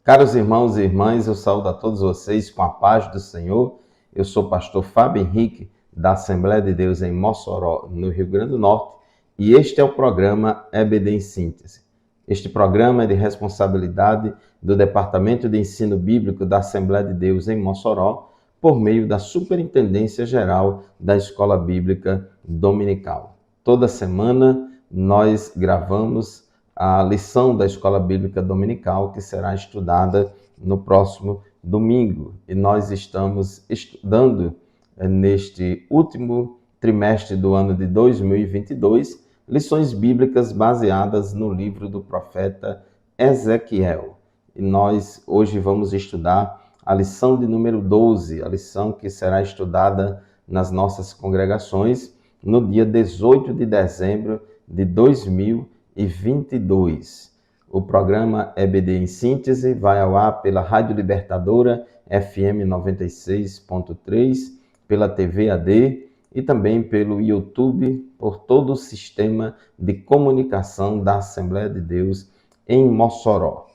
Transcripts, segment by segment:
Caros irmãos e irmãs, eu saúdo a todos vocês com a paz do Senhor. Eu sou o pastor Fábio Henrique, da Assembleia de Deus em Mossoró, no Rio Grande do Norte, e este é o programa EBD em Síntese. Este programa é de responsabilidade do Departamento de Ensino Bíblico da Assembleia de Deus em Mossoró, por meio da Superintendência Geral da Escola Bíblica Dominical. Toda semana nós gravamos a lição da Escola Bíblica Dominical, que será estudada no próximo domingo. E nós estamos estudando neste último trimestre do ano de 2022, lições bíblicas baseadas no livro do profeta Ezequiel. E nós hoje vamos estudar a lição de número 12, a lição que será estudada nas nossas congregações no dia 18 de dezembro de 2022. O programa EBD em Síntese vai ao ar pela Rádio Libertadora FM 96.3, pela TV AD e também pelo YouTube, por todo o sistema de comunicação da Assembleia de Deus em Mossoró.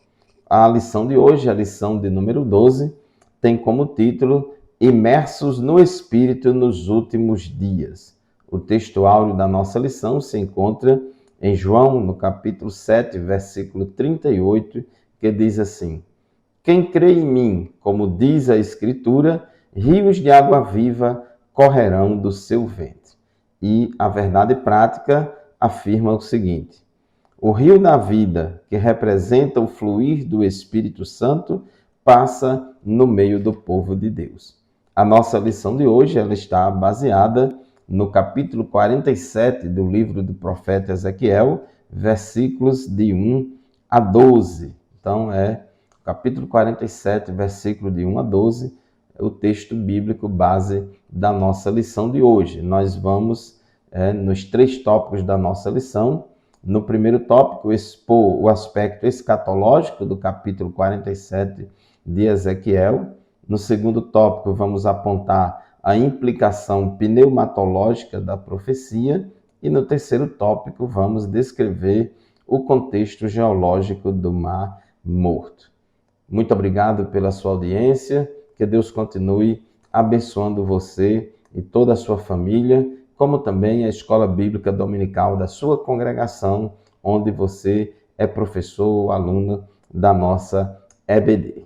A lição de hoje, a lição de número 12, tem como título Imersos no Espírito nos Últimos Dias. O texto áureo da nossa lição se encontra em João, no capítulo 7, versículo 38, que diz assim: Quem crê em mim, como diz a Escritura, rios de água viva correrão do seu ventre. E a verdade prática afirma o seguinte: o rio da vida, que representa o fluir do Espírito Santo, passa no meio do povo de Deus. A nossa lição de hoje ela está baseada no capítulo 47 do livro do profeta Ezequiel, versículos de 1 a 12. Então, capítulo 47, versículo de 1 a 12, é o texto bíblico base da nossa lição de hoje. Nós vamos, nos 3 tópicos da nossa lição. No primeiro tópico, expor o aspecto escatológico do capítulo 47 de Ezequiel. No segundo tópico, vamos apontar a implicação pneumatológica da profecia. E no terceiro tópico, vamos descrever o contexto geológico do Mar Morto. Muito obrigado pela sua audiência. Que Deus continue abençoando você e toda a sua família, como também a Escola Bíblica Dominical da sua congregação, onde você é professor ou aluno da nossa EBD.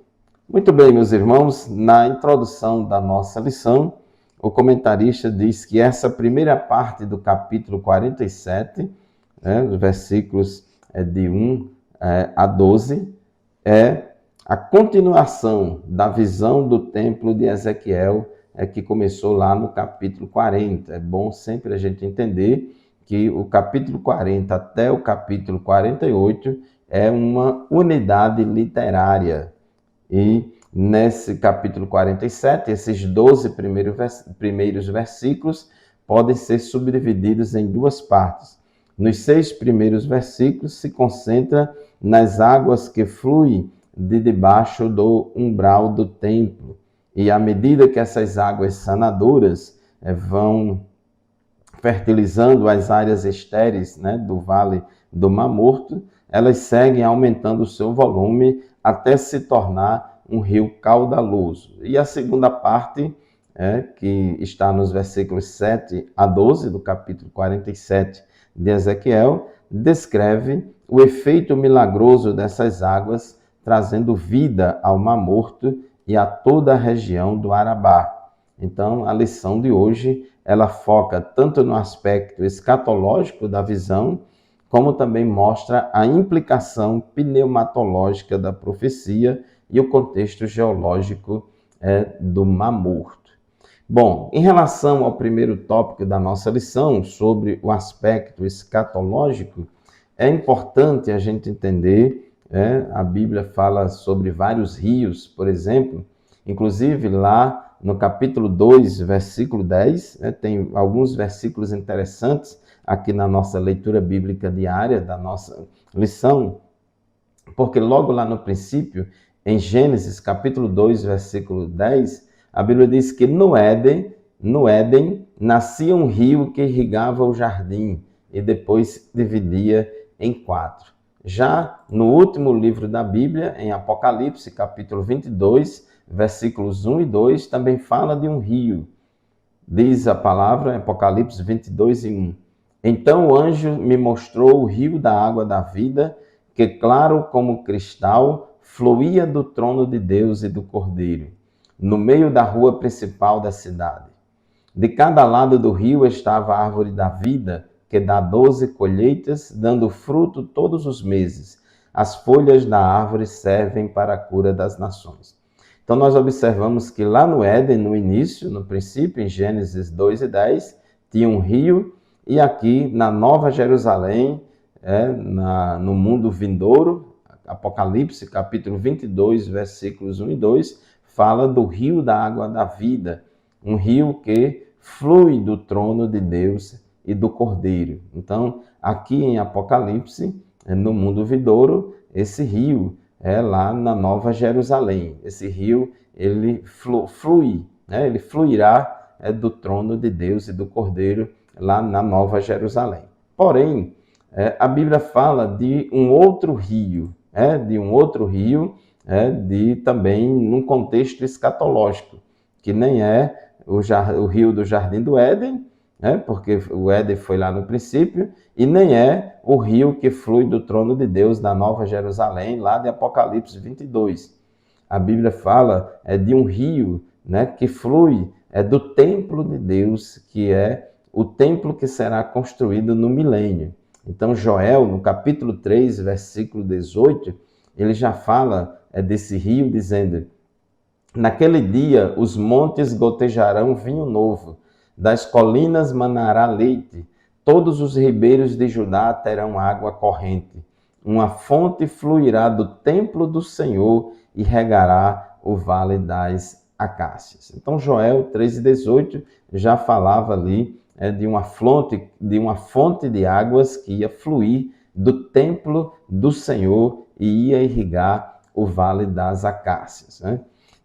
Muito bem, meus irmãos, na introdução da nossa lição, o comentarista diz que essa primeira parte do capítulo 47, os versículos de 1 a 12, é a continuação da visão do templo de Ezequiel, que começou lá no capítulo 40. É bom sempre a gente entender que o capítulo 40 até o capítulo 48 é uma unidade literária. E nesse capítulo 47, esses 12 primeiros versículos podem ser subdivididos em 2 partes. Nos 6 primeiros versículos se concentra nas águas que fluem de debaixo do umbral do templo. E à medida que essas águas sanadoras vão fertilizando as áreas estéreis do Vale do Mar Morto, elas seguem aumentando o seu volume até se tornar um rio caudaloso. E a segunda parte, que está nos versículos 7 a 12 do capítulo 47 de Ezequiel, descreve o efeito milagroso dessas águas, trazendo vida ao Mar Morto e a toda a região do Arabá. Então, a lição de hoje, ela foca tanto no aspecto escatológico da visão, como também mostra a implicação pneumatológica da profecia e o contexto geológico do Mar Morto. Bom, em relação ao primeiro tópico da nossa lição, sobre o aspecto escatológico, é importante a gente entender, a Bíblia fala sobre vários rios, por exemplo, inclusive lá no capítulo 2, versículo 10, tem alguns versículos interessantes aqui na nossa leitura bíblica diária da nossa lição, porque logo lá no princípio, em Gênesis capítulo 2, versículo 10, a Bíblia diz que no Éden nascia um rio que irrigava o jardim e depois se dividia em 4. Já no último livro da Bíblia, em Apocalipse, capítulo 22, versículos 1 e 2, também fala de um rio. Diz a palavra, Apocalipse 22 e 1. Então o anjo me mostrou o rio da água da vida, que claro como cristal, fluía do trono de Deus e do Cordeiro, no meio da rua principal da cidade. De cada lado do rio estava a árvore da vida, que dá 12 colheitas, dando fruto todos os meses. As folhas da árvore servem para a cura das nações. Então nós observamos que lá no Éden, no início, no princípio, em Gênesis 2 e 10, tinha um rio, e aqui na Nova Jerusalém, no mundo vindouro, Apocalipse capítulo 22, versículos 1 e 2, fala do rio da água da vida, um rio que flui do trono de Deus e do Cordeiro. Então, aqui em Apocalipse, no mundo vindouro, esse rio é lá na Nova Jerusalém. Esse rio, ele flui, ele fluirá do trono de Deus e do Cordeiro lá na Nova Jerusalém. Porém, a Bíblia fala de um outro rio, também num contexto escatológico, que nem é o rio do Jardim do Éden, porque o Éden foi lá no princípio, e nem é o rio que flui do trono de Deus da Nova Jerusalém, lá de Apocalipse 22. A Bíblia fala de um rio que flui do templo de Deus, que é o templo que será construído no milênio. Então Joel, no capítulo 3, versículo 18, ele já fala desse rio, dizendo: naquele dia os montes gotejarão vinho novo, das colinas manará leite, todos os ribeiros de Judá terão água corrente. Uma fonte fluirá do templo do Senhor e regará o vale das acácias. Então Joel 3,18 já falava ali de uma fonte de águas que ia fluir do templo do Senhor e ia irrigar o vale das acácias.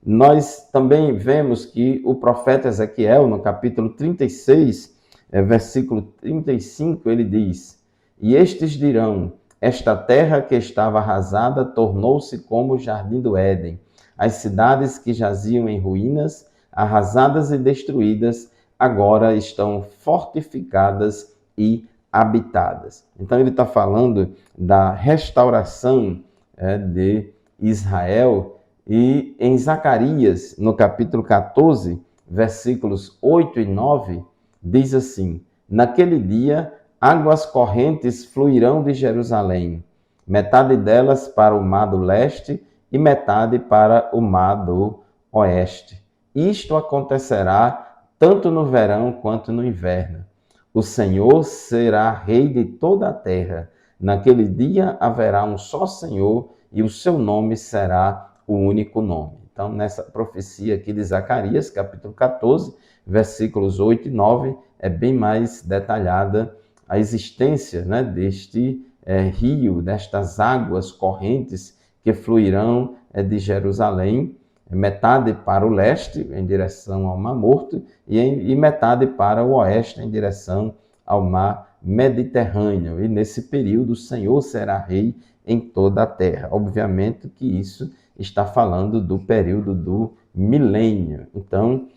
Nós também vemos que o profeta Ezequiel, no capítulo 36, versículo 35, ele diz: e estes dirão, esta terra que estava arrasada tornou-se como o jardim do Éden. As cidades que jaziam em ruínas, arrasadas e destruídas, agora estão fortificadas e habitadas. Então ele está falando da restauração de Israel. E em Zacarias, no capítulo 14, versículos 8 e 9, diz assim: naquele dia, águas correntes fluirão de Jerusalém, metade delas para o mar do leste e metade para o mar do oeste. Isto acontecerá tanto no verão quanto no inverno. O Senhor será rei de toda a terra. Naquele dia haverá um só Senhor e o seu nome será o único nome. Então, nessa profecia aqui de Zacarias, capítulo 14, versículos 8 e 9, é bem mais detalhada a existência deste rio, destas águas correntes que fluirão de Jerusalém, metade para o leste, em direção ao Mar Morto, e metade para o oeste, em direção ao Mar Mediterrâneo. E nesse período, o Senhor será rei em toda a terra. Obviamente que isso está falando do período do milênio. Então,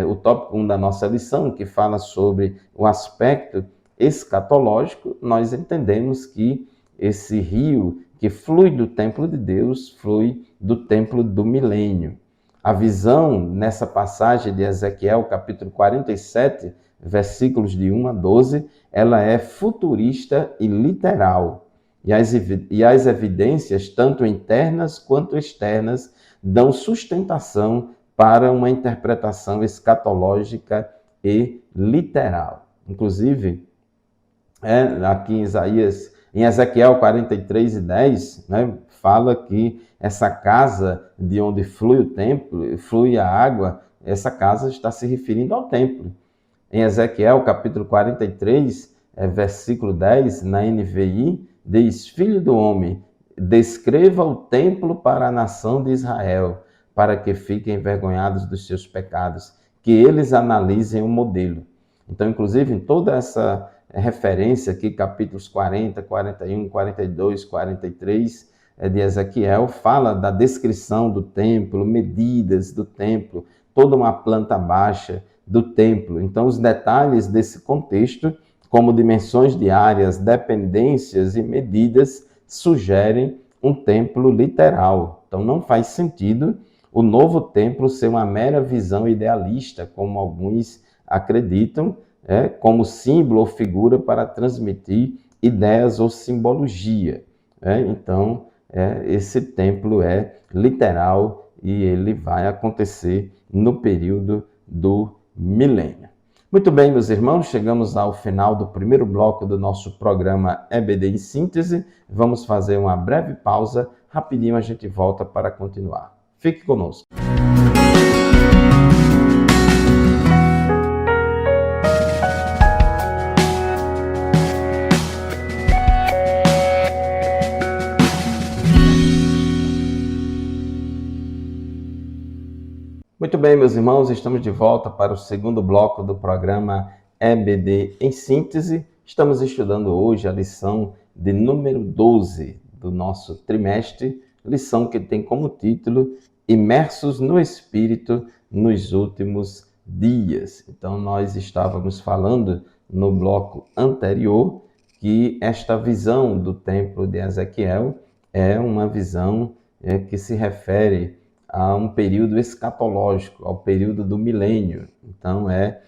o tópico 1 da nossa lição, que fala sobre o aspecto escatológico, nós entendemos que esse rio que flui do templo de Deus, flui do templo do milênio. A visão nessa passagem de Ezequiel, capítulo 47, versículos de 1 a 12, ela é futurista e literal. E as evidências, tanto internas quanto externas, dão sustentação para uma interpretação escatológica e literal. Inclusive, aqui em Ezequiel 43 e 10, fala que essa casa de onde flui o templo, flui a água, essa casa está se referindo ao templo. Em Ezequiel capítulo 43, versículo 10, na NVI, diz: filho do homem, descreva o templo para a nação de Israel, para que fiquem envergonhados dos seus pecados, que eles analisem o modelo. Então, inclusive, em toda essa referência aqui, capítulos 40, 41, 42, 43 de Ezequiel, fala da descrição do templo, medidas do templo, toda uma planta baixa do templo. Então, os detalhes desse contexto, como dimensões de áreas, dependências e medidas, sugerem um templo literal. Então, não faz sentido o novo templo ser uma mera visão idealista, como alguns acreditam, como símbolo ou figura para transmitir ideias ou simbologia. Então, esse templo é literal e ele vai acontecer no período do milênio. Muito bem, meus irmãos, chegamos ao final do primeiro bloco do nosso programa EBD em Síntese. Vamos fazer uma breve pausa, rapidinho a gente volta para continuar. Fique conosco. Muito bem, meus irmãos, estamos de volta para o segundo bloco do programa EBD em Síntese. Estamos estudando hoje a lição de número 12 do nosso trimestre, lição que tem como título Imersos no Espírito nos Últimos Dias. Então, nós estávamos falando no bloco anterior que esta visão do templo de Ezequiel é uma visão que se refere a um período escatológico, ao período do milênio. Então, é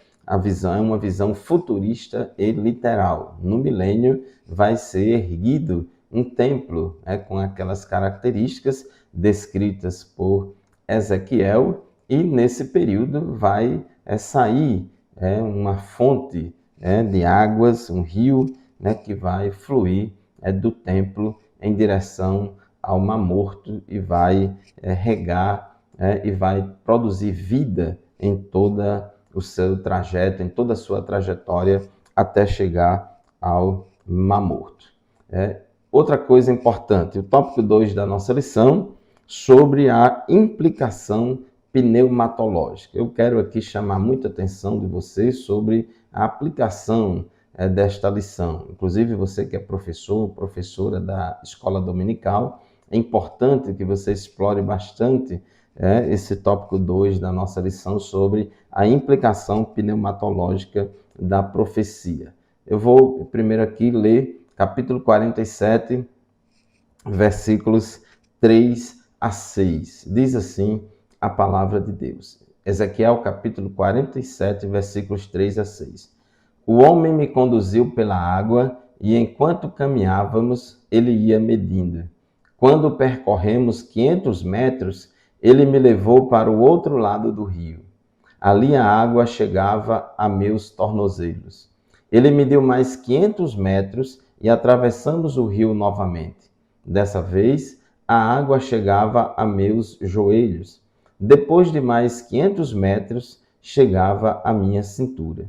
uma visão futurista e literal. No milênio vai ser erguido um templo com aquelas características descritas por Ezequiel, e nesse período vai sair uma fonte de águas, um rio que vai fluir do templo em direção ao Mar Morto e vai regar e vai produzir vida em todo o seu trajeto, em toda a sua trajetória até chegar ao Mar Morto. Outra coisa importante, o tópico 2 da nossa lição, sobre a implicação pneumatológica. Eu quero aqui chamar muita atenção de vocês sobre a aplicação desta lição. Inclusive você que é professor, professora da escola dominical, é importante que você explore bastante esse tópico 2 da nossa lição sobre a implicação pneumatológica da profecia. Eu vou primeiro aqui ler capítulo 47, versículos 3 a 6. Diz assim a palavra de Deus. Ezequiel capítulo 47, versículos 3 a 6. O homem me conduziu pela água e enquanto caminhávamos, ele ia medindo. Quando percorremos 500 metros, ele me levou para o outro lado do rio. Ali a água chegava a meus tornozelos. Ele me deu mais 500 metros e atravessamos o rio novamente. Dessa vez, a água chegava a meus joelhos. Depois de mais 500 metros, chegava à minha cintura.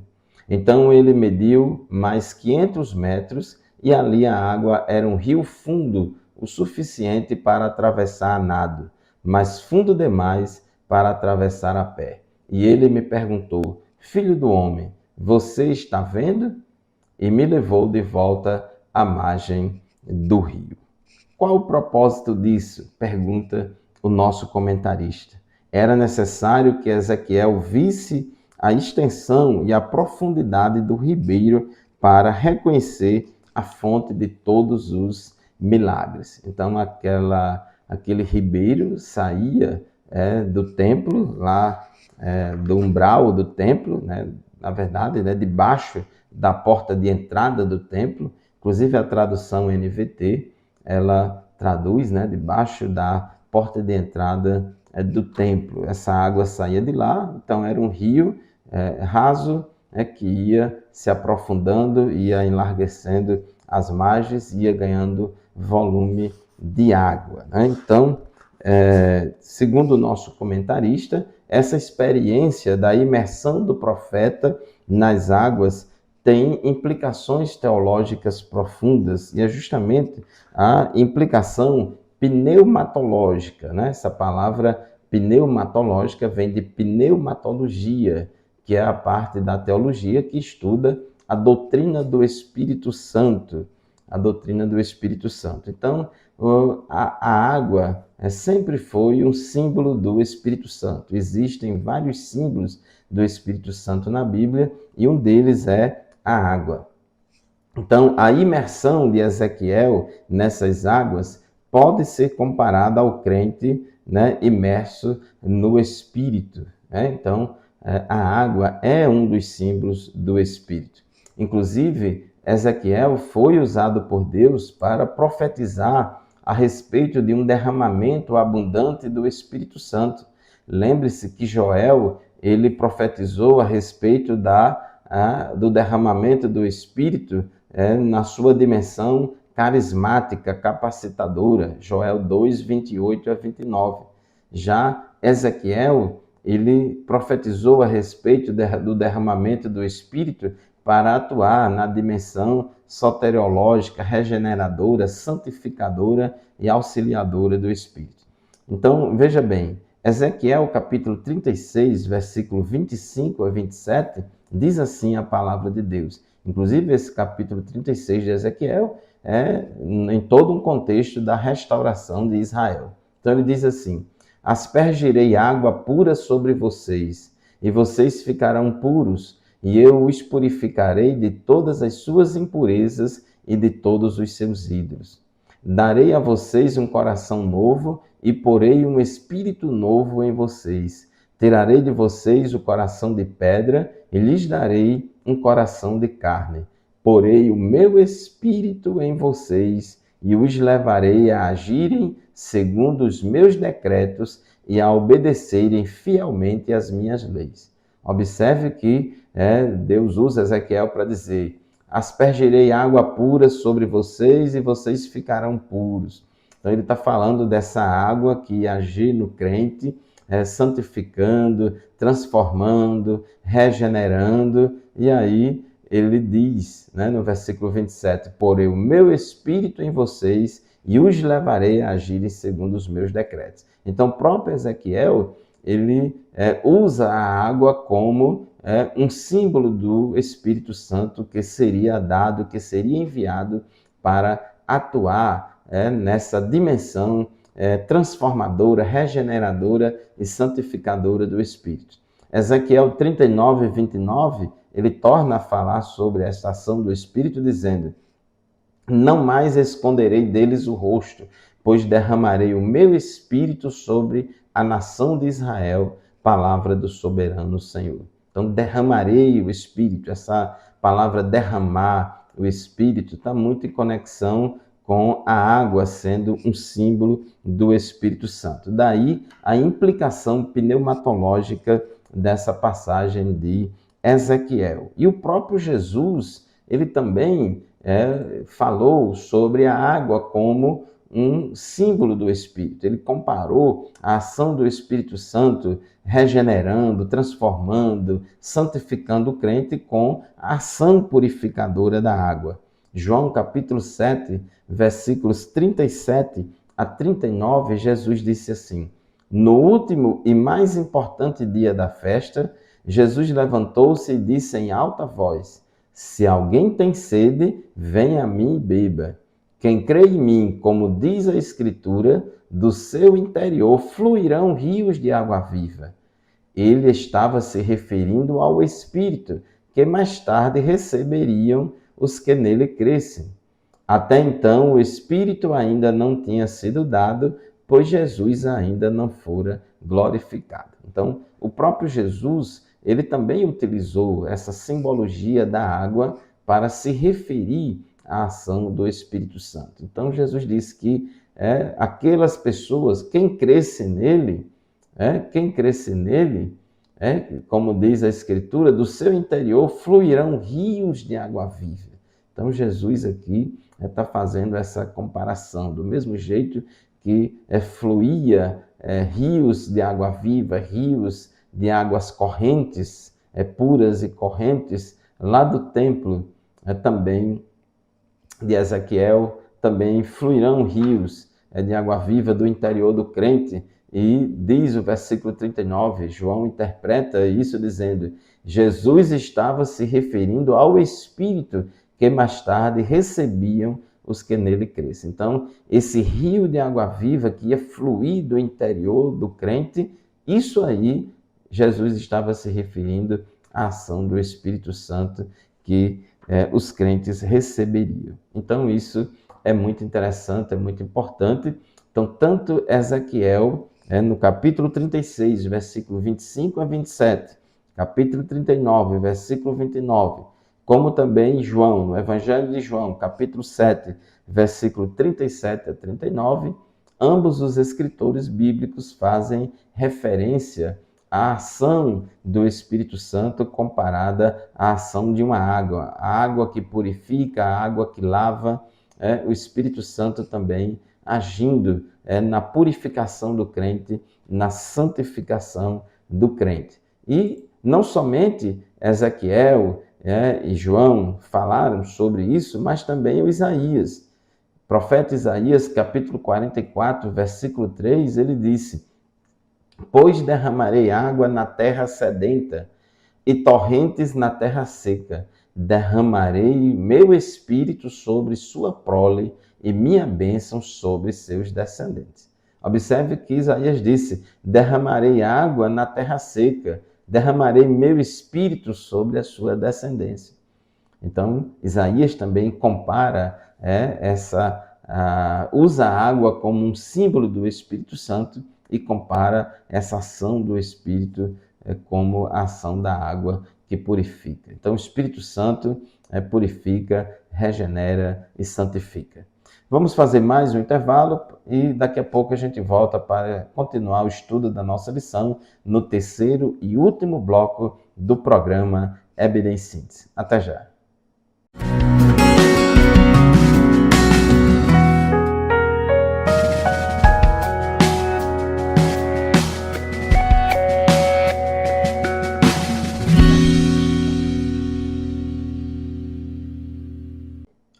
Então ele mediu mais 500 metros e ali a água era um rio fundo, o suficiente para atravessar a nado, mas fundo demais para atravessar a pé. E ele me perguntou: Filho do homem, você está vendo? E me levou de volta à margem do rio. Qual o propósito disso? Pergunta o nosso comentarista. Era necessário que Ezequiel visse a extensão e a profundidade do ribeiro para reconhecer a fonte de todos os milagres. Então, aquele ribeiro saía do templo, lá do umbral do templo, na verdade, debaixo da porta de entrada do templo. Inclusive, a tradução NVT, ela traduz debaixo da porta de entrada do templo. Essa água saía de lá, então era um rio raso que ia se aprofundando, ia enlarguecendo as margens, ia ganhando volume de água. Então, segundo o nosso comentarista, essa experiência da imersão do profeta nas águas tem implicações teológicas profundas, e é justamente a implicação pneumatológica. Essa palavra pneumatológica vem de pneumatologia, que é a parte da teologia que estuda a doutrina do Espírito Santo. A doutrina do Espírito Santo. Então, a água sempre foi um símbolo do Espírito Santo. Existem vários símbolos do Espírito Santo na Bíblia e um deles é a água. Então, a imersão de Ezequiel nessas águas pode ser comparada ao crente, né, imerso no Espírito. Né? Então, a água é um dos símbolos do Espírito. Inclusive, Ezequiel foi usado por Deus para profetizar a respeito de um derramamento abundante do Espírito Santo. Lembre-se que Joel, ele profetizou a respeito do derramamento do Espírito na sua dimensão carismática, capacitadora. Joel 2, 28 a 29. Já Ezequiel, ele profetizou a respeito do derramamento do Espírito para atuar na dimensão soteriológica, regeneradora, santificadora e auxiliadora do Espírito. Então, veja bem, Ezequiel capítulo 36, versículo 25 a 27, diz assim a palavra de Deus. Inclusive, esse capítulo 36 de Ezequiel é em todo um contexto da restauração de Israel. Então, ele diz assim: aspergirei água pura sobre vocês, e vocês ficarão puros, e eu os purificarei de todas as suas impurezas e de todos os seus ídolos. Darei a vocês um coração novo e porei um espírito novo em vocês. Tirarei de vocês o coração de pedra e lhes darei um coração de carne. Porei o meu espírito em vocês e os levarei a agirem segundo os meus decretos e a obedecerem fielmente às minhas leis. Observe que Deus usa Ezequiel para dizer: aspergirei água pura sobre vocês e vocês ficarão puros. Então ele está falando dessa água que agir no crente, santificando, transformando, regenerando. E aí ele diz, no versículo 27, porei o meu espírito em vocês e os levarei a agirem segundo os meus decretos. Então o próprio Ezequiel, ele usa a água como um símbolo do Espírito Santo que seria dado, que seria enviado para atuar nessa dimensão transformadora, regeneradora e santificadora do Espírito. Ezequiel 39, 29, ele torna a falar sobre esta ação do Espírito, dizendo: não mais esconderei deles o rosto, pois derramarei o meu Espírito sobre a nação de Israel, palavra do soberano Senhor. Então, derramarei o Espírito. Essa palavra derramar o Espírito está muito em conexão com a água sendo um símbolo do Espírito Santo. Daí a implicação pneumatológica dessa passagem de Ezequiel. E o próprio Jesus, ele também falou sobre a água como um símbolo do Espírito. Ele comparou a ação do Espírito Santo regenerando, transformando, santificando o crente com a ação purificadora da água. João capítulo 7, versículos 37 a 39, Jesus disse assim: no último e mais importante dia da festa, Jesus levantou-se e disse em alta voz: se alguém tem sede, venha a mim e beba. Quem crê em mim, como diz a Escritura, do seu interior fluirão rios de água viva. Ele estava se referindo ao Espírito, que mais tarde receberiam os que nele crescem. Até então, o Espírito ainda não tinha sido dado, pois Jesus ainda não fora glorificado. Então, o próprio Jesus, ele também utilizou essa simbologia da água para se referir à ação do Espírito Santo. Então, Jesus disse que aquelas pessoas, quem cresce nele, como diz a Escritura, do seu interior fluirão rios de água viva. Então, Jesus aqui está fazendo essa comparação, do mesmo jeito que fluía rios de água viva, rios de águas correntes, puras e correntes, lá do templo também de Ezequiel, também fluirão rios de água viva do interior do crente, E diz o versículo 39, João interpreta isso dizendo: Jesus estava se referindo ao Espírito que mais tarde recebiam os que nele crescem. Então, esse rio de água viva que ia fluir do interior do crente, isso aí, Jesus estava se referindo à ação do Espírito Santo que os crentes receberiam. Então, isso é muito interessante, é muito importante. Então, tanto Ezequiel, no capítulo 36, versículo 25 a 27, capítulo 39, versículo 29, como também João, no Evangelho de João, capítulo 7, versículo 37 a 39, ambos os escritores bíblicos fazem referência à ação do Espírito Santo comparada à ação de uma água. A água que purifica, a água que lava, o Espírito Santo também agindo na purificação do crente, na santificação do crente. E não somente Ezequiel e João falaram sobre isso, mas também o Isaías. O profeta Isaías, capítulo 44, versículo 3, ele disse: Pois derramarei água na terra sedenta e torrentes na terra seca. Derramarei meu espírito sobre sua prole e minha bênção sobre seus descendentes. Observe que Isaías disse: derramarei água na terra seca, derramarei meu espírito sobre a sua descendência. Então, Isaías também compara usa a água como um símbolo do Espírito Santo e compara essa ação do Espírito como a ação da água que purifica. Então, o Espírito Santo purifica, regenera e santifica. Vamos fazer mais um intervalo e daqui a pouco a gente volta para continuar o estudo da nossa lição no terceiro e último bloco do programa EBD em Síntese. Até já!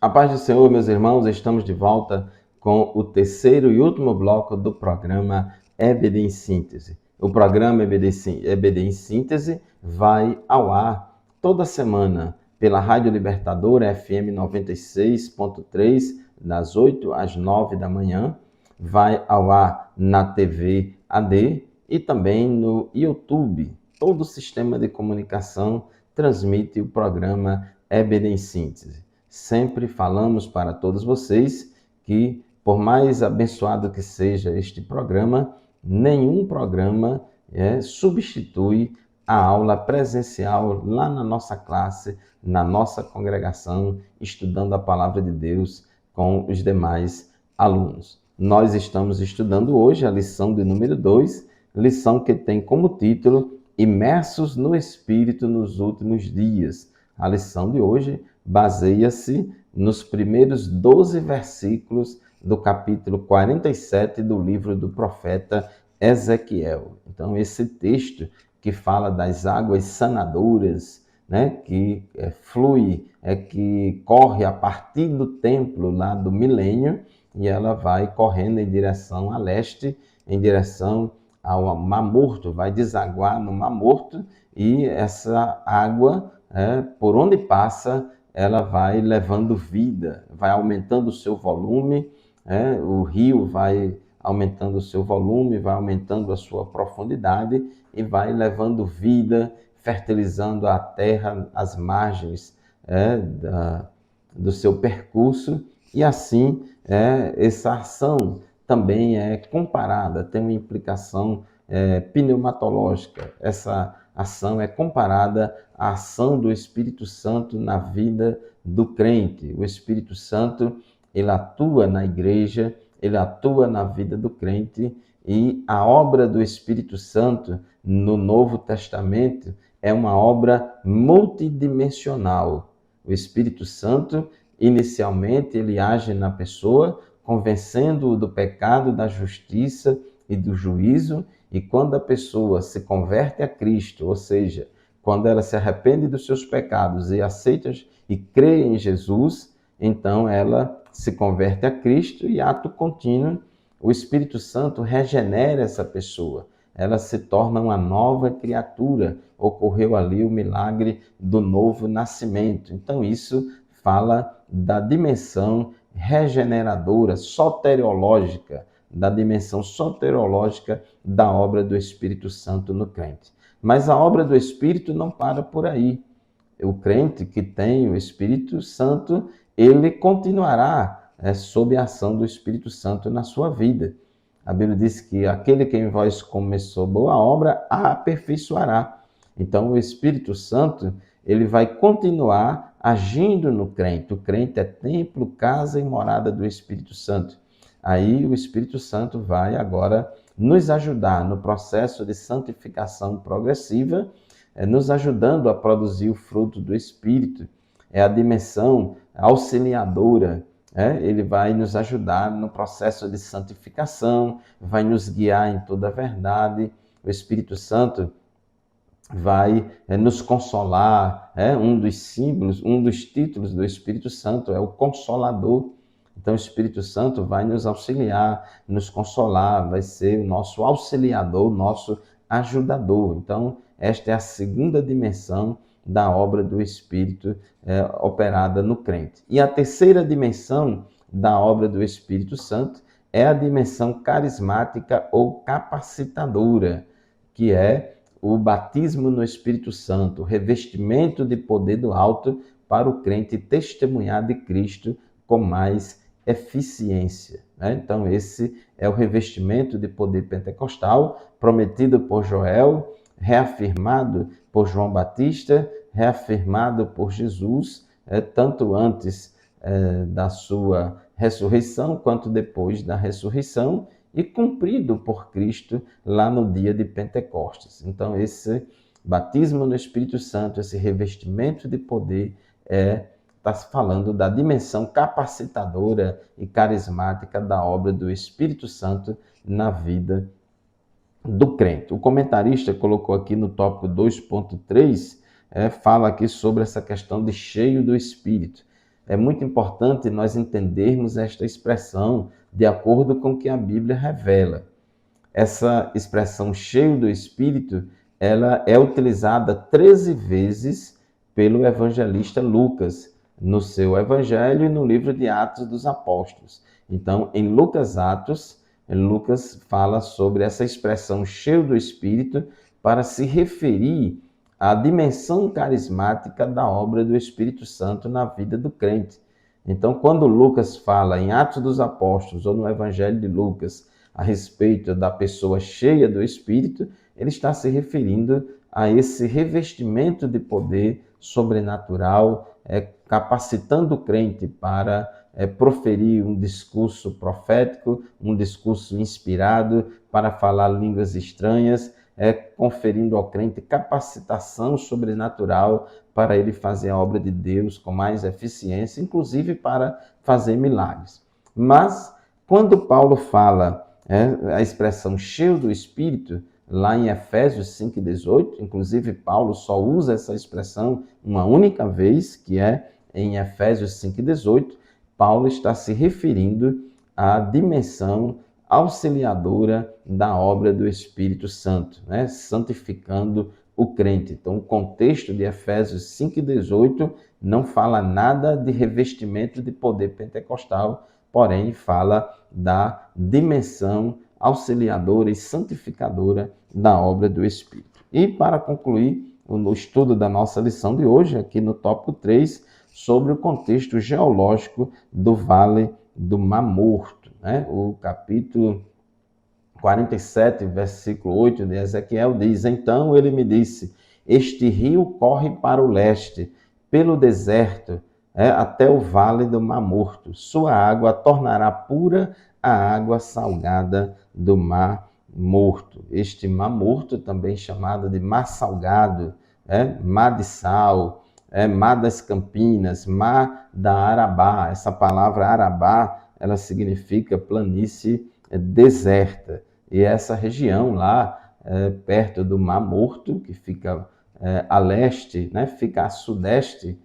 A paz do Senhor, meus irmãos, estamos de volta com o terceiro e último bloco do programa EBD em Síntese. O programa EBD em Síntese vai ao ar toda semana pela Rádio Libertadora FM 96.3, das 8 às 9 da manhã. Vai ao ar na TV AD e também no YouTube. Todo o sistema de comunicação transmite o programa EBD em Síntese. Sempre falamos para todos vocês que, por mais abençoado que seja este programa, nenhum programa substitui a aula presencial lá na nossa classe, na nossa congregação, estudando a palavra de Deus com os demais alunos. Nós estamos estudando hoje a lição de número 2, lição que tem como título Imersos no Espírito nos Últimos Dias. A lição de hoje baseia-se nos primeiros 12 versículos do capítulo 47 do livro do profeta Ezequiel. Então, esse texto que fala das águas sanadoras, que flui, que corre a partir do templo lá do milênio, e ela vai correndo em direção a leste, em direção ao Mar Morto, vai desaguar no Mar Morto, e essa água, por onde passa, ela vai levando vida, vai aumentando o seu volume, o rio vai aumentando o seu volume, vai aumentando a sua profundidade e vai levando vida, fertilizando a terra, as margens do seu percurso, e assim essa ação também é comparada, tem uma implicação pneumatológica. Essa ação é comparada à ação do Espírito Santo na vida do crente. O Espírito Santo, ele atua na igreja, ele atua na vida do crente, e a obra do Espírito Santo no Novo Testamento é uma obra multidimensional. O Espírito Santo, inicialmente, ele age na pessoa, convencendo-o do pecado, da justiça e do juízo, e quando a pessoa se converte a Cristo, ou seja, quando ela se arrepende dos seus pecados e aceita e crê em Jesus, então ela se converte a Cristo e, ato contínuo, o Espírito Santo regenera essa pessoa. Ela se torna uma nova criatura. Ocorreu ali o milagre do novo nascimento. Então isso fala da dimensão regeneradora, soteriológica, da dimensão soteriológica da obra do Espírito Santo no crente. Mas a obra do Espírito não para por aí. O crente que tem o Espírito Santo, ele continuará sob a ação do Espírito Santo na sua vida. A Bíblia diz que aquele que em vós começou boa obra, a aperfeiçoará. Então o Espírito Santo, ele vai continuar agindo no crente. O crente é templo, casa e morada do Espírito Santo. Aí o Espírito Santo vai agora nos ajudar no processo de santificação progressiva, nos ajudando a produzir o fruto do Espírito. É a dimensão auxiliadora. Ele vai nos ajudar no processo de santificação, vai nos guiar em toda a verdade. O Espírito Santo vai nos consolar. Um dos símbolos, um dos títulos do Espírito Santo é o Consolador. Então o Espírito Santo vai nos auxiliar, nos consolar, vai ser o nosso auxiliador, nosso ajudador. Então esta é a segunda dimensão da obra do Espírito operada no crente. E a terceira dimensão da obra do Espírito Santo é a dimensão carismática ou capacitadora, que é o batismo no Espírito Santo, o revestimento de poder do alto para o crente testemunhar de Cristo com mais eficiência. Então esse é o revestimento de poder pentecostal prometido por Joel, reafirmado por João Batista, reafirmado por Jesus, tanto antes da sua ressurreição, quanto depois da ressurreição, e cumprido por Cristo lá no dia de Pentecostes. Então esse batismo no Espírito Santo, esse revestimento de poder, está falando da dimensão capacitadora e carismática da obra do Espírito Santo na vida do crente. O comentarista colocou aqui no tópico 2.3, fala aqui sobre essa questão de cheio do Espírito. É muito importante nós entendermos esta expressão de acordo com o que a Bíblia revela. Essa expressão cheio do Espírito, ela é utilizada 13 vezes pelo evangelista Lucas, no seu evangelho e no livro de Atos dos Apóstolos. Então, em Lucas fala sobre essa expressão cheio do Espírito para se referir à dimensão carismática da obra do Espírito Santo na vida do crente. Então, quando Lucas fala em Atos dos Apóstolos ou no Evangelho de Lucas a respeito da pessoa cheia do Espírito, ele está se referindo a esse revestimento de poder sobrenatural, capacitando o crente para proferir um discurso profético, um discurso inspirado, para falar línguas estranhas, conferindo ao crente capacitação sobrenatural para ele fazer a obra de Deus com mais eficiência, inclusive para fazer milagres. Mas, quando Paulo fala a expressão cheio do Espírito, lá em Efésios 5,18, inclusive Paulo só usa essa expressão uma única vez, que é em Efésios 5,18, Paulo está se referindo à dimensão auxiliadora da obra do Espírito Santo, santificando o crente. Então, o contexto de Efésios 5,18 não fala nada de revestimento de poder pentecostal, porém fala da dimensão auxiliadora e santificadora da obra do Espírito. E para concluir o estudo da nossa lição de hoje, aqui no tópico 3, sobre o contexto geológico do Vale do Mar Morto. O capítulo 47, versículo 8 de Ezequiel diz: Então ele me disse, este rio corre para o leste, pelo deserto, até o Vale do Mar Morto. Sua água tornará pura a água salgada do Mar Morto. Este Mar Morto, também chamado de Mar Salgado, Mar de Sal, Mar das Campinas, Mar da Arabá. Essa palavra Arabá, ela significa planície deserta. E essa região lá, perto do Mar Morto, que fica a leste, fica a sudeste,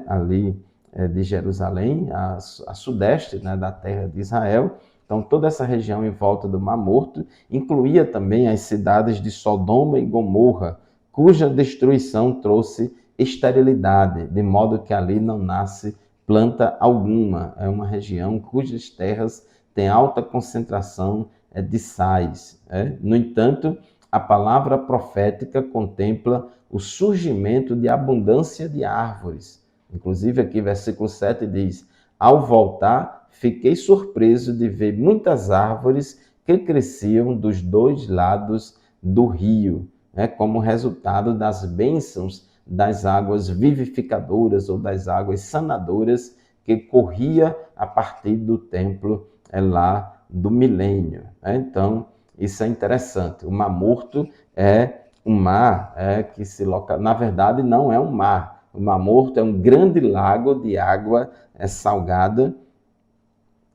ali de Jerusalém, a sudeste da terra de Israel, Então, toda essa região em volta do Mar Morto incluía também as cidades de Sodoma e Gomorra, cuja destruição trouxe esterilidade, de modo que ali não nasce planta alguma. É uma região cujas terras têm alta concentração de sais. No entanto, a palavra profética contempla o surgimento de abundância de árvores. Inclusive aqui, versículo 7 diz: ao voltar, fiquei surpreso de ver muitas árvores que cresciam dos dois lados do rio, como resultado das bênçãos das águas vivificadoras ou das águas sanadoras que corria a partir do templo lá do milênio. Então, isso é interessante. O Mar Morto é um mar que se localiza... Na verdade, não é um mar. O Mar Morto é um grande lago de água salgada.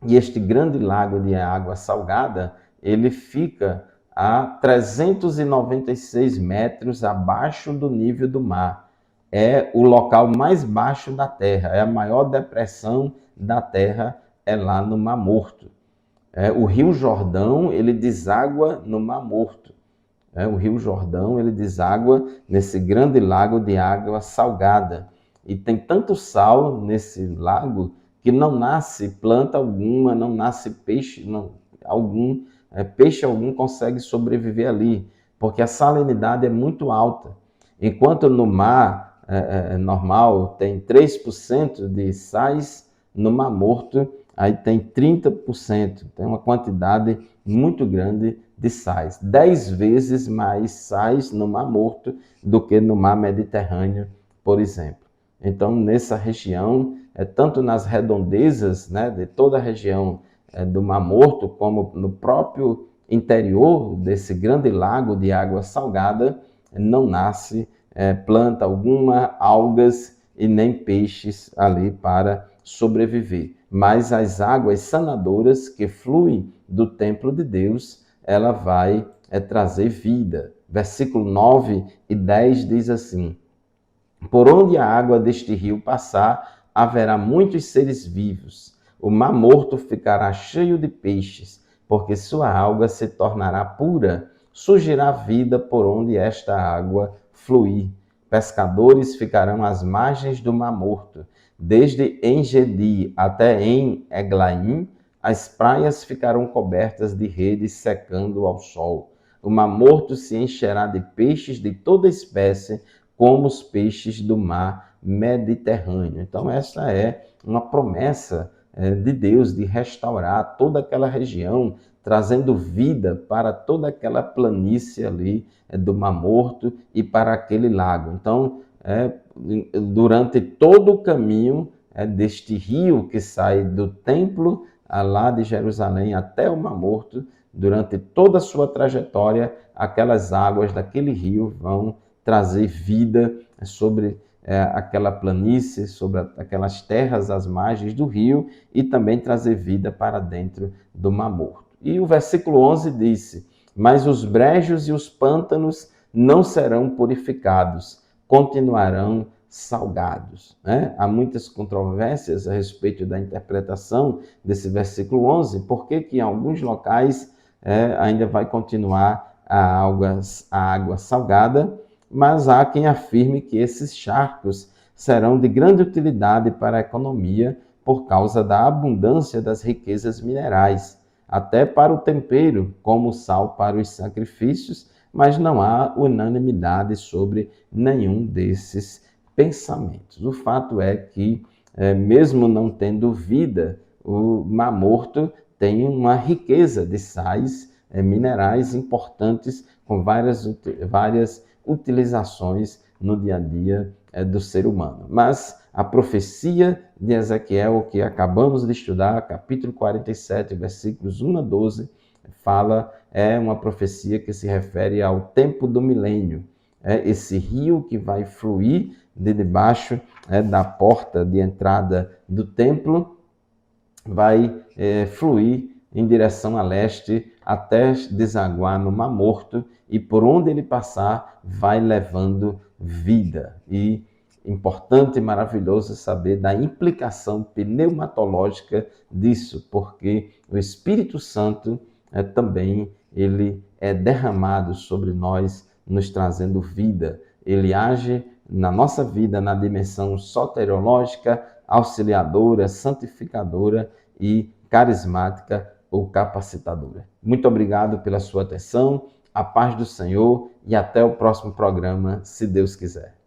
E este grande lago de água salgada, ele fica a 396 metros abaixo do nível do mar. É o local mais baixo da Terra, é a maior depressão da Terra, é lá no Mar Morto. O Rio Jordão, ele deságua no Mar Morto. O Rio Jordão, ele deságua nesse grande lago de água salgada. E tem tanto sal nesse lago que não nasce planta alguma, não nasce peixe algum, peixe algum consegue sobreviver ali, porque a salinidade é muito alta. Enquanto no mar normal tem 3% de sais, no Mar Morto aí tem 30%, tem uma quantidade muito grande de sais, 10 vezes mais sais no Mar Morto do que no Mar Mediterrâneo, por exemplo. Então, nessa região, tanto nas redondezas de toda a região do Mar Morto, como no próprio interior desse grande lago de água salgada, não nasce planta alguma, algas e nem peixes ali para sobreviver. Mas as águas sanadoras que fluem do templo de Deus, ela vai trazer vida. Versículo 9 e 10 diz assim: por onde a água deste rio passar, haverá muitos seres vivos. O Mar Morto ficará cheio de peixes, porque sua água se tornará pura. Surgirá vida por onde esta água fluir. Pescadores ficarão às margens do Mar Morto. Desde En-Gedi até En-Eglaim, as praias ficarão cobertas de redes secando ao sol. O Mar Morto se encherá de peixes de toda espécie, como os peixes do mar Mediterrâneo. Então, essa é uma promessa de Deus de restaurar toda aquela região, trazendo vida para toda aquela planície ali do Mar Morto e para aquele lago. Então, durante todo o caminho deste rio que sai do templo lá de Jerusalém até o Mar Morto, durante toda a sua trajetória, aquelas águas daquele rio vão trazer vida sobre aquela planície, sobre aquelas terras às margens do rio e também trazer vida para dentro do Mar Morto. E o versículo 11 disse: mas os brejos e os pântanos não serão purificados, continuarão salgados. Há muitas controvérsias a respeito da interpretação desse versículo 11, porque que em alguns locais ainda vai continuar a água salgada, mas há quem afirme que esses charcos serão de grande utilidade para a economia por causa da abundância das riquezas minerais, até para o tempero, como o sal para os sacrifícios, mas não há unanimidade sobre nenhum desses pensamentos. O fato é que, mesmo não tendo vida, o Mar Morto tem uma riqueza de sais minerais importantes com várias utilizações no dia a dia do ser humano. Mas a profecia de Ezequiel, que acabamos de estudar, capítulo 47, versículos 1 a 12, é uma profecia que se refere ao tempo do milênio. Esse rio que vai fluir de debaixo da porta de entrada do templo, vai fluir em direção a leste até desaguar no Mar Morto, e por onde ele passar vai levando vida. E importante e maravilhoso saber da implicação pneumatológica disso, porque o Espírito Santo também ele é derramado sobre nós, nos trazendo vida. Ele age na nossa vida na dimensão soteriológica, auxiliadora, santificadora e carismática ou capacitadora. Muito obrigado pela sua atenção, a paz do Senhor e até o próximo programa, se Deus quiser.